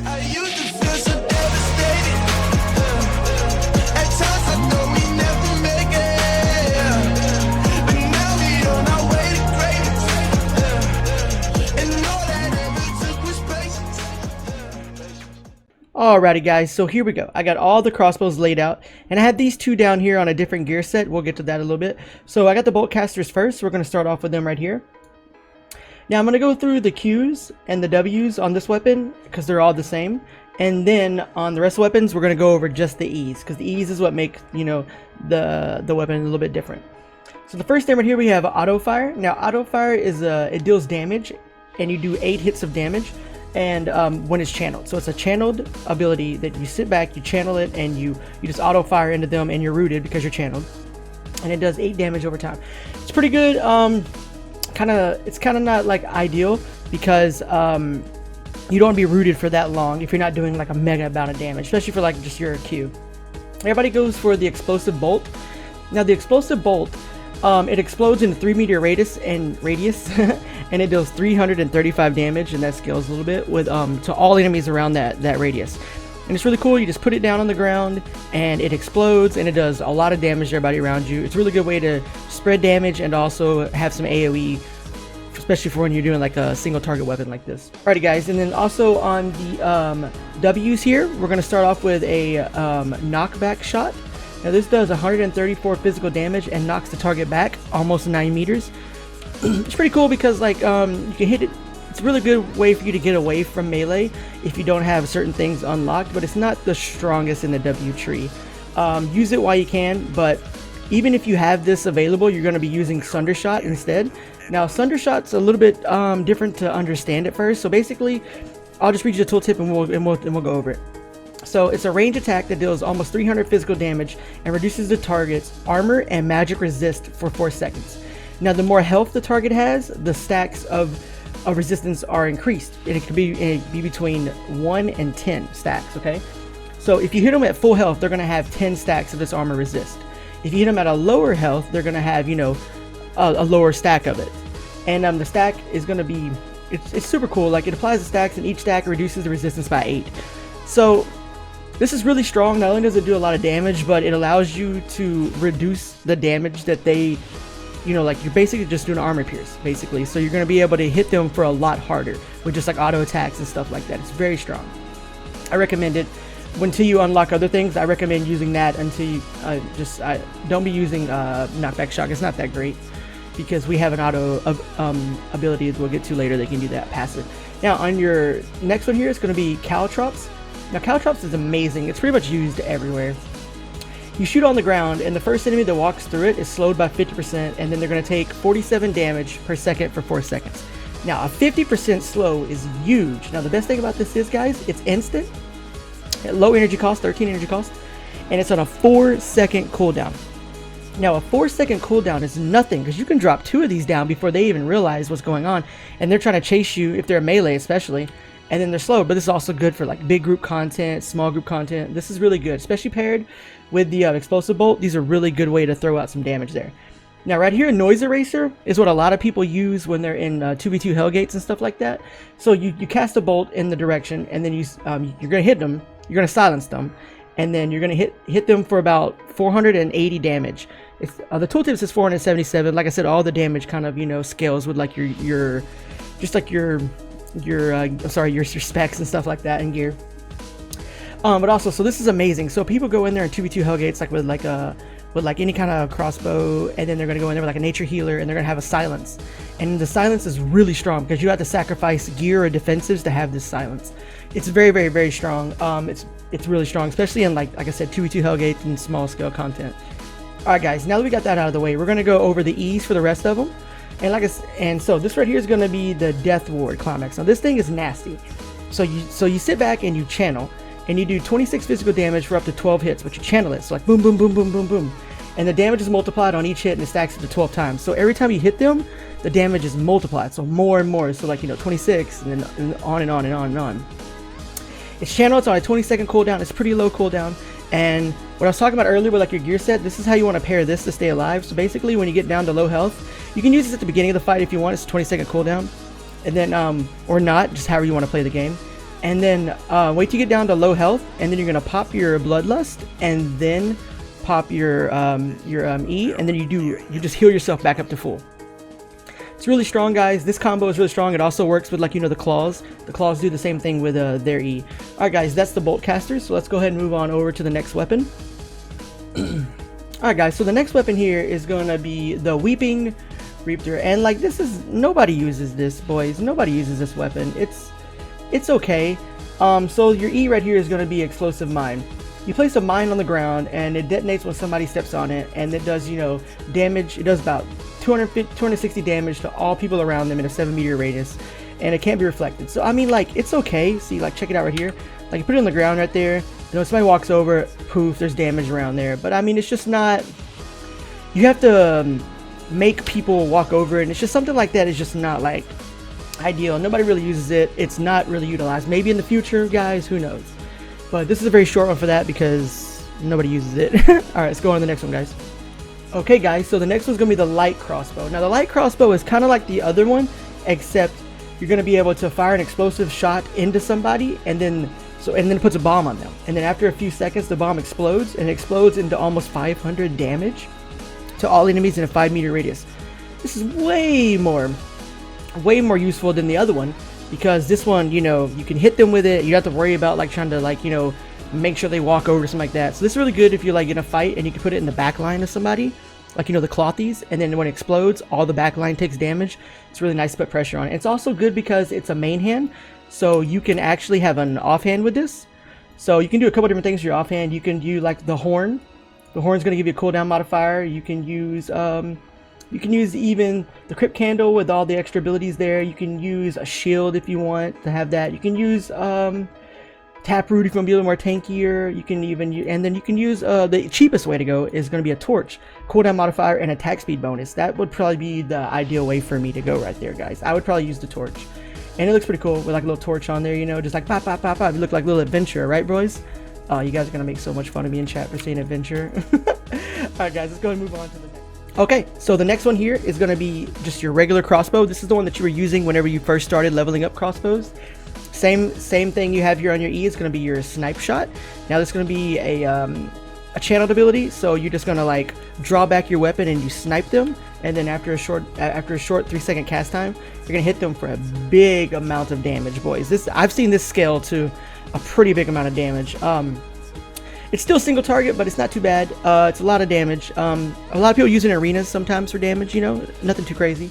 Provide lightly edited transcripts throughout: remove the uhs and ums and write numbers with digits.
I used to feel so devastated. At times I know we never make it. But now we on our way to greatness. And all that ever took was patience. Alrighty guys, so here we go. I got all the crossbows laid out, and I have these two down here on a different gear set. We'll get to that a little bit. So I got the bolt casters first. We're going to start off with them right here. Now I'm going to go through the Qs and the Ws on this weapon because they're all the same. And then on the rest of the weapons, we're going to go over just the Es, because the Es is what make, you know, the weapon a little bit different. So the first thing right here, we have auto fire. Now auto fire is it deals damage, and you do 8 hits of damage, and when it's channeled. So it's a channeled ability that you sit back, you channel it, and you just auto fire into them, and you're rooted because you're channeled, and it does 8 damage over time. It's pretty good. It's kind of not like ideal because you don't want to be rooted for that long if you're not doing like a mega amount of damage, especially for like just your Q. Everybody goes for the explosive bolt. Now the explosive bolt, it explodes in a 3-meter radius and and it deals 335 damage, and that scales a little bit with to all enemies around that radius. And it's really cool. You just put it down on the ground and it explodes, and it does a lot of damage to everybody around you. It's a really good way to spread damage and also have some AoE, especially for when you're doing like a single target weapon like this. Alrighty guys, and then also on the Ws here, we're going to start off with a knockback shot. Now this does 134 physical damage and knocks the target back almost 9 meters. It's pretty cool because like you can hit it. It's a really good way for you to get away from melee if you don't have certain things unlocked, but it's not the strongest in the W tree. Use it while you can, but even if you have this available, you're going to be using Sunder Shot instead. Now Sunder Shot's a little bit different to understand at first, so basically I'll just read you the tooltip and we'll go over it. So it's a range attack that deals almost 300 physical damage and reduces the target's armor and magic resist for 4 seconds. Now the more health the target has, the stacks of resistance are increased. It could be between 1 and 10 stacks, okay? So if you hit them at full health, they're going to have 10 stacks of this armor resist. If you hit them at a lower health, they're going to have, you know, a lower stack of it. And the stack is going to be, it's super cool. Like, it applies the stacks, and each stack reduces the resistance by 8. So this is really strong. Not only does it do a lot of damage, but it allows you to reduce the damage that they, you know, like you're basically just doing armor pierce, basically. So you're going to be able to hit them for a lot harder with just like auto attacks and stuff like that. It's very strong. I recommend it. Until you unlock other things, I recommend using that until you don't be using knockback shot. It's not that great because we have an auto ability that we'll get to later that can do that passive. Now on your next one here, it's going to be Caltrops. Now Caltrops is amazing. It's pretty much used everywhere. You shoot on the ground, and the first enemy that walks through it is slowed by 50%, and then they're going to take 47 damage per second for 4 seconds. Now, a 50% slow is huge. Now, the best thing about this is, guys, it's instant, at low energy cost, 13 energy cost, and it's on a 4-second cooldown. Now, a 4-second cooldown is nothing, because you can drop 2 of these down before they even realize what's going on, and they're trying to chase you, if they're melee especially, and then they're slow. But this is also good for like big group content, small group content. This is really good, especially paired with the explosive bolt. These are a really good way to throw out some damage there. Now right here, noise eraser is what a lot of people use when they're in 2v2 hellgates and stuff like that. So you cast a bolt in the direction, and then you're gonna hit them, you're gonna silence them, and then you're gonna hit them for about 480 damage. It's the tooltip says 477. Like I said, all the damage kind of, you know, scales with like your specs and stuff like that and gear. But also, so this is amazing. So people go in there in 2v2 hellgates like with any kind of crossbow, and then they're gonna go in there with like a nature healer, and they're gonna have a silence. And the silence is really strong because you have to sacrifice gear or defensives to have this silence. It's very, very, very strong. It's really strong, especially in like I said, 2v2 hellgates and small scale content. All right, guys. Now that we got that out of the way, we're gonna go over the E's for the rest of them. And so this right here is going to be the Death Ward Climax. Now this thing is nasty. So you sit back and you channel, and you do 26 physical damage for up to 12 hits, but you channel it. So like boom, boom, boom, boom, boom, boom. And the damage is multiplied on each hit, and it stacks up to 12 times. So every time you hit them, the damage is multiplied. So more and more. So like, you know, 26 and then on and on and on and on. It's channeled. It's on a 20-second cooldown. It's pretty low cooldown. And what I was talking about earlier with like your gear set, this is how you want to pair this to stay alive. So basically when you get down to low health, you can use this at the beginning of the fight if you want. It's a 20-second cooldown. And then, or not, just however you want to play the game. and then wait to get down to low health, and then you're gonna pop your Bloodlust, and then pop your E, and then you just heal yourself back up to full. It's really strong, guys. This combo is really strong. It also works with, like, you know, the claws. The claws do the same thing with their E. Alright, guys, that's the bolt caster. So let's go ahead and move on over to the next weapon. Alright, guys, so the next weapon here is going to be the Weeping Rapier. And, like, nobody uses this, boys. Nobody uses this weapon. It's okay. So your E right here is going to be Explosive Mine. You place a mine on the ground, and it detonates when somebody steps on it, and it does, you know, damage. It does about 260 damage to all people around them in a 7-meter radius, and it can't be reflected. So I mean, like, it's okay. See, like, check it out right here. Like, you put it on the ground right there. You know, somebody walks over, poof, there's damage around there. But I mean, it's just not. You have to make people walk over it, and it's just something like that is just not, like, ideal. Nobody really uses it. It's not really utilized. Maybe in the future, guys, who knows. But this is a very short one for that because nobody uses it. Alright, let's go on to the next one, guys. Okay, guys, so the next one's going to be the light crossbow. Now, the light crossbow is kind of like the other one, except you're going to be able to fire an explosive shot into somebody, and then it puts a bomb on them. And then after a few seconds, the bomb explodes, and it explodes into almost 500 damage to all enemies in a 5-meter radius. This is way more useful than the other one, because this one, you know, you can hit them with it. You don't have to worry about, like, trying to, like, you know, make sure they walk over or something like that. So this is really good if you're, like, in a fight and you can put it in the back line of somebody, like, you know, the clothies, and then when it explodes, all the back line takes damage. It's really nice to put pressure on it. It's also good because it's a main hand, so you can actually have an offhand with this. So you can do a couple different things with your offhand. You can do, like, the horn. The horn's going to give you a cooldown modifier. You can use even the Crypt Candle with all the extra abilities there. You can use a shield if you want to have that. You can use Taproot if you want to be a little more tankier. You can even and then you can use the cheapest way to go is going to be a torch, cooldown modifier, and attack speed bonus. That would probably be the ideal way for me to go right there, guys. I would probably use the torch, and it looks pretty cool with, like, a little torch on there, you know, just like pop pop pop pop. You look like a little adventurer, right, boys? You guys are gonna make so much fun of me in chat for saying adventure. Alright, guys, let's go and move on to the next. Okay, so the next one here is going to be just your regular crossbow. This is the one that you were using whenever you first started leveling up crossbows. Same thing you have here on your E is going to be your Snipe Shot. Now this is going to be a channeled ability, so you're just going to, like, draw back your weapon and you snipe them, and then after a short 3-second cast time, you're going to hit them for a big amount of damage, boys. I've seen this scale to a pretty big amount of damage. It's still single target, but it's not too bad. It's a lot of damage. A lot of people use it in arenas sometimes for damage, you know, nothing too crazy.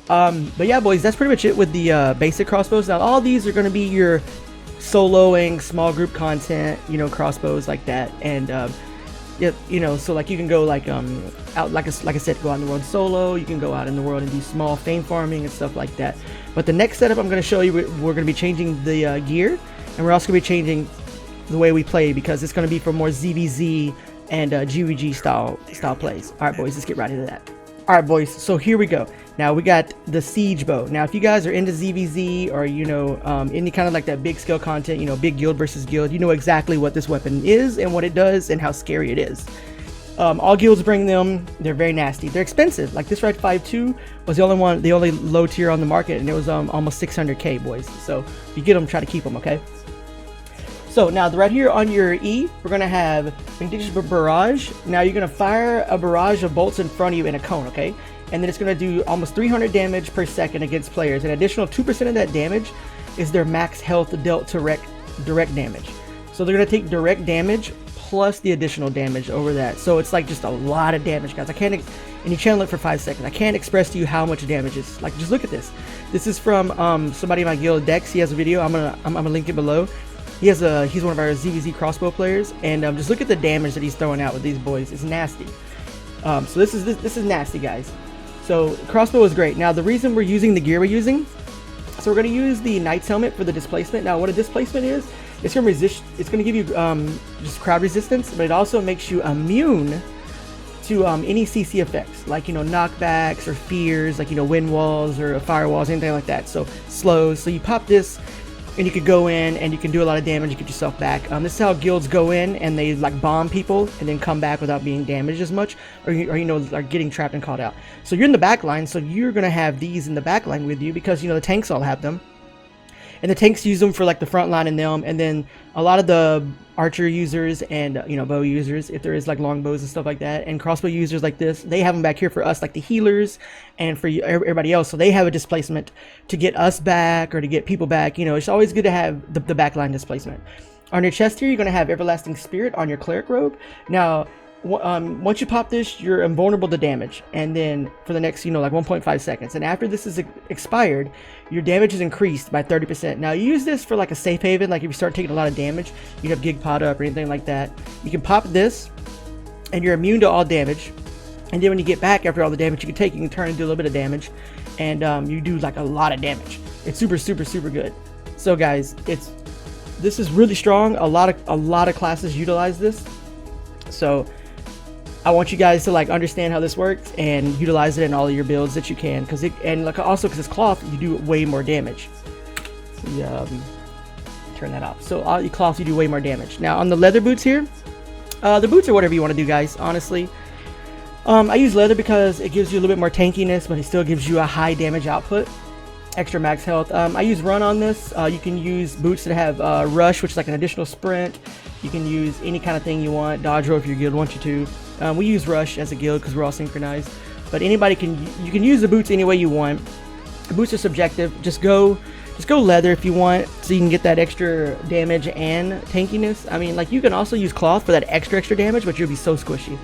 But yeah, boys, that's pretty much it with the basic crossbows. Now, all these are going to be your soloing, small group content, you know, crossbows like that. And, yeah, you know, so, like, you can go, like, out, like I said, go out in the world solo. You can go out in the world and do small fame farming and stuff like that. But the next setup I'm going to show you, we're going to be changing the gear, and we're also going to be changing the way we play, because it's going to be for more ZVZ and GVG style plays. Alright, boys, let's get right into that. Alright, boys, so here we go. Now we got the Siege Bow. Now if you guys are into ZVZ or, you know, any kind of like that big skill content, you know, big guild versus guild, you know exactly what this weapon is and what it does and how scary it is. All guilds bring them. They're very nasty. They're expensive. Like this Red 5.2 was the only low tier on the market, and it was almost 600k, boys. So if you get them, try to keep them, okay? So now right here on your E, we're going to have Barrage. Now you're going to fire a barrage of bolts in front of you in a cone, okay? And then it's going to do almost 300 damage per second against players. An additional 2% of that damage is their max health dealt direct damage. So they're going to take direct damage plus the additional damage over that. So it's like just a lot of damage, guys. And you channel it for 5 seconds. I can't express to you how much damage is. Like, just look at this. This is from somebody in my guild, Dex. He has a video. I'm gonna link it below. He's one of our ZVZ crossbow players, and just look at the damage that he's throwing out with these boys. It's nasty. So this is nasty, guys. So crossbow is great. Now the reason we're using the gear we're using, so we're going to use the Knight's Helmet for the displacement. Now what a displacement is, it's going to resist. It's going to give you just crowd resistance, but it also makes you immune to any CC effects, like, you know, knockbacks or fears, like, you know, wind walls or firewalls, anything like that. So slows. So you pop this, and you could go in and you can do a lot of damage. You get yourself back. This is how guilds go in and they like bomb people and then come back without being damaged as much, or you know, are getting trapped and caught out. So you're in the back line, so you're gonna have these in the back line with you because, you know, the tanks all have them. And the tanks use them for like the front line in them, and then a lot of the archer users and you know, bow users, if there is like long bows and stuff like that, and crossbow users like this, they have them back here for us, like the healers, and for everybody else. So they have a displacement to get us back or to get people back. You know, it's always good to have the backline displacement. On your chest here, you're going to have Everlasting Spirit on your cleric robe. Now, once you pop this, you're invulnerable to damage, and then for the next, you know, like 1.5 seconds. And after this is expired, your damage is increased by 30%. Now, you use this for like a safe haven, like if you start taking a lot of damage, you have Gig Pot up or anything like that. You can pop this, and you're immune to all damage. And then when you get back after all the damage you can take, you can turn and do a little bit of damage, and you do like a lot of damage. It's super, super, super good. So guys, this is really strong. A lot of classes utilize this, so I want you guys to like understand how this works and utilize it in all of your builds that you can, because it's cloth, you do way more damage. Turn that off. So all your cloth, you do way more damage. Now on the leather boots here, the boots are whatever you want to do, guys. Honestly, I use leather because it gives you a little bit more tankiness, but it still gives you a high damage output. Extra max health. I use run on this. You can use boots that have rush, which is like an additional sprint. You can use any kind of thing you want. Dodge roll if your guild wants you to. We use rush as a guild because we're all synchronized. But anybody you can use the boots any way you want. The boots are subjective. Just go leather if you want, so you can get that extra damage and tankiness. I mean, like, you can also use cloth for that extra damage, but you'll be so squishy.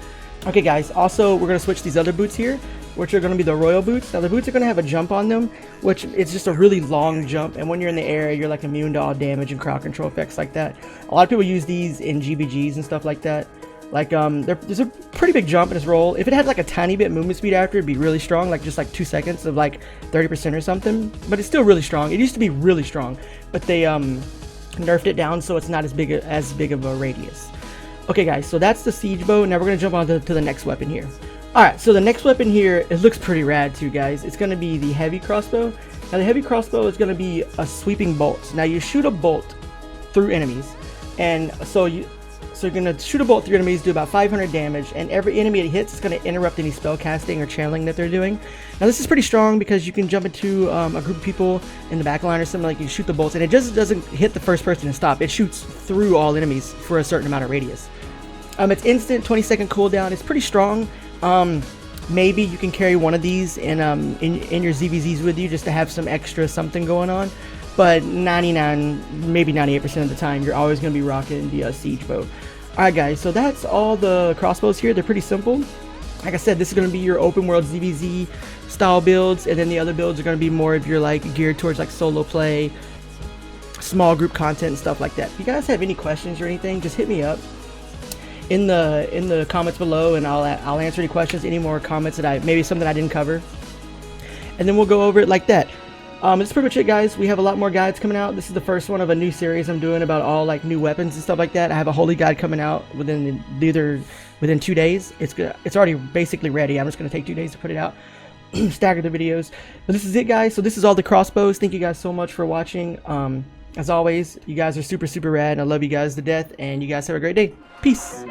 Okay guys, also we're going to switch these other boots here, which are going to be the royal boots. Now the boots are going to have a jump on them, which it's just a really long jump, and when you're in the air, you're like immune to all damage and crowd control effects like that. A lot of people use these in GBGs and stuff like that. Like, there's a pretty big jump in this roll. If it had like a tiny bit movement speed after, it'd be really strong, like just like 2 seconds of like 30% or something, but it's still really strong. It used to be really strong, but they nerfed it down so it's not as big of a radius. Okay guys, so that's the siege bow. Now we're going to jump on to the next weapon here. Alright, so the next weapon here, it looks pretty rad too, guys. It's going to be the heavy crossbow. Now the heavy crossbow is going to be a sweeping bolt. Now you shoot a bolt through enemies, and so you're going to shoot a bolt through enemies, do about 500 damage, and every enemy it hits is going to interrupt any spell casting or channeling that they're doing. Now this is pretty strong because you can jump into a group of people in the back line or something, like you shoot the bolts, and it just doesn't hit the first person and stop. It shoots through all enemies for a certain amount of radius. It's instant 20-second cooldown. It's pretty strong. Maybe you can carry one of these in your ZVZs with you just to have some extra something going on, but 99, maybe 98% of the time you're always going to be rocking the siege bow. Alright guys, so that's all the crossbows here. They're pretty simple. Like I said, this is going to be your open world ZVZ style builds, and then the other builds are going to be more of your like geared towards like solo play, small group content and stuff like that. If you guys have any questions or anything, just hit me up in the comments below, and I'll answer any questions, any more comments that maybe something I didn't cover, and then we'll go over it like that. That's pretty much it, guys. We have a lot more guides coming out. This is the first one of a new series I'm doing about all like new weapons and stuff like that. I have a holy guide coming out within 2 days. It's already basically ready. I'm just gonna take 2 days to put it out. Stagger the videos, but this is it, guys. So this is all the crossbows. Thank you guys so much for watching. As always, you guys are super, super rad, and I love you guys to death, and you guys have a great day. Peace.